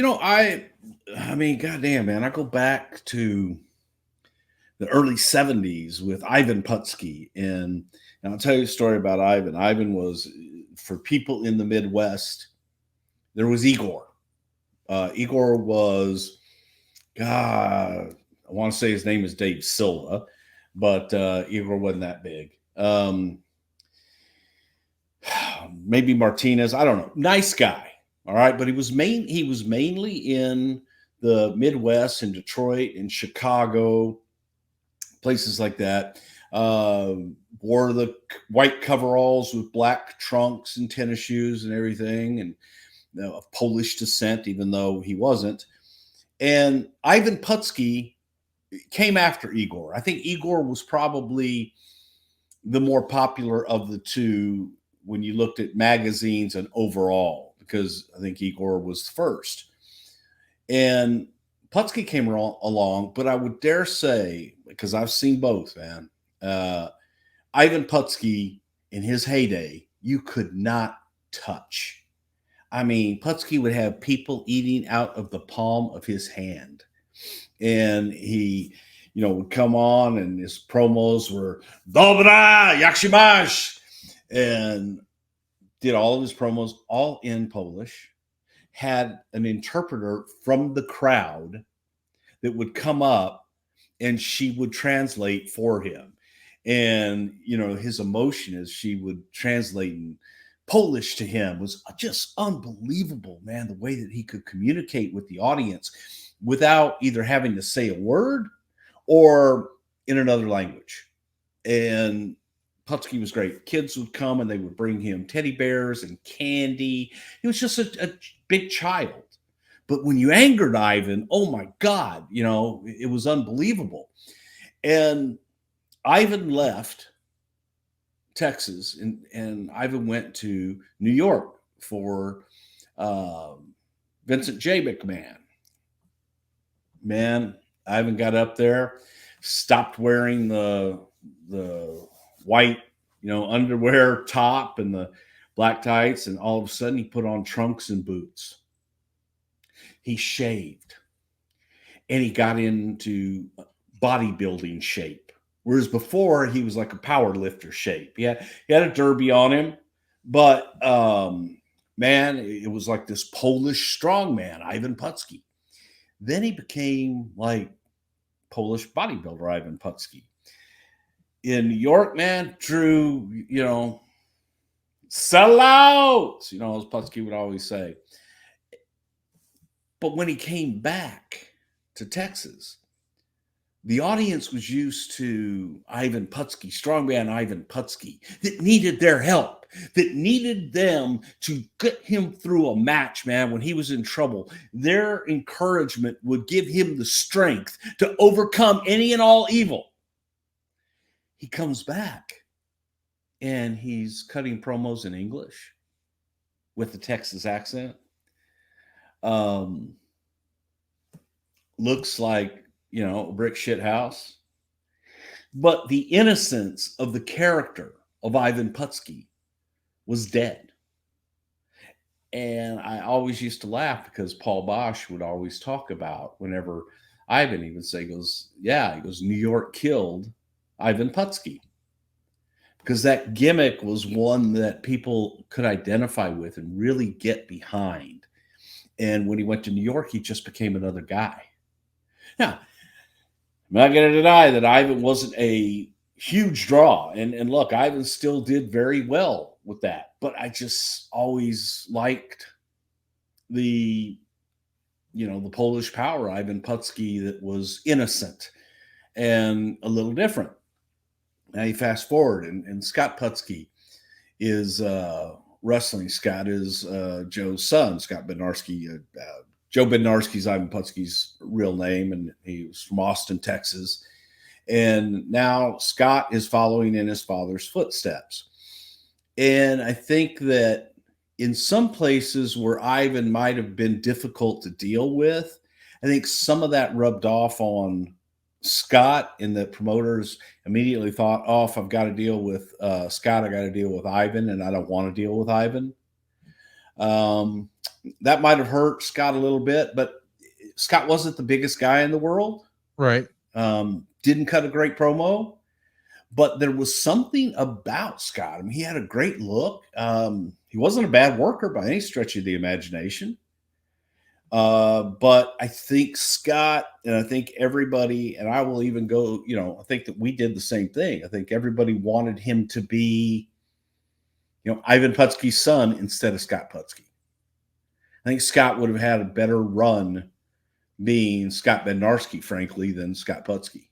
I mean, goddamn, man, I go back to the early '70s with Ivan Putski, and I'll tell you a story about Ivan. Ivan was for people in the Midwest. There was Igor. Igor was, God, I want to say his name is Dave Silva, but Igor wasn't that big. Maybe Martinez. I don't know. Nice guy. All right, but he was mainly in the Midwest, in Detroit, in Chicago, places like that. Wore the white coveralls with black trunks and tennis shoes and everything, and of Polish descent, even though he wasn't. And Ivan Putski came after Igor. I think Igor was probably the more popular of the two when you looked at magazines and overall, because I think Igor was first. And Putski came along, but I would dare say, because I've seen both, man, Ivan Putski in his heyday, you could not touch. I mean, Putski would have people eating out of the palm of his hand. And he, would come on and his promos were Dobra, Yakshimash, and did all of his promos all in Polish, had an interpreter from the crowd that would come up and she would translate for him. And, his emotion as she would translate in Polish to him was just unbelievable, man, the way that he could communicate with the audience without either having to say a word or in another language. And Putski was great. Kids would come and they would bring him teddy bears and candy. He was just a big child. But when you angered Ivan, oh my God, it was unbelievable. And Ivan left Texas and Ivan went to New York for Vincent J. McMahon. Man, Ivan got up there, stopped wearing the white, underwear top and the black tights, and all of a sudden he put on trunks and boots. He shaved and he got into bodybuilding shape. Whereas before he was like a power lifter shape. He had a derby on him, but man, it was like this Polish strongman, Ivan Putski. Then he became like Polish bodybuilder Ivan Putski. In New York, man, drew, sell out, as Putski would always say. But when he came back to Texas, the audience was used to Ivan Putski, strongman Ivan Putski, that needed their help, that needed them to get him through a match, man, when he was in trouble. Their encouragement would give him the strength to overcome any and all evil. He comes back and he's cutting promos in English with the Texas accent. Looks like, a brick shit house. But the innocence of the character of Ivan Putski was dead. And I always used to laugh because Paul Bosch would always talk about whenever Ivan even say, he goes, New York killed Ivan Putski. Because that gimmick was one that people could identify with and really get behind. And when he went to New York, he just became another guy. Now, I'm not going to deny that Ivan wasn't a huge draw. And look, Ivan still did very well with that. But I just always liked the Polish power, Ivan Putski, that was innocent and a little different. Now you fast forward, and Scott Putski is wrestling. Scott is Joe's son, Scott Bednarski. Joe Bednarski's Ivan Putski's real name, and he was from Austin, Texas. And now Scott is following in his father's footsteps. And I think that in some places where Ivan might have been difficult to deal with, I think some of that rubbed off on Scott, and the promoters immediately thought, oh, if I've got to deal with Scott, I got to deal with Ivan, and I don't want to deal with Ivan. Um, that might have hurt Scott a little bit, but Scott wasn't the biggest guy in the world. Right. Didn't cut a great promo, but there was something about Scott. I mean, he had a great look. He wasn't a bad worker by any stretch of the imagination. But I think Scott, and I think everybody, and I will even go, I think that we did the same thing. I think everybody wanted him to be, Ivan Putski's son instead of Scott Putski. I think Scott would have had a better run being Scott Bednarski, frankly, than Scott Putski.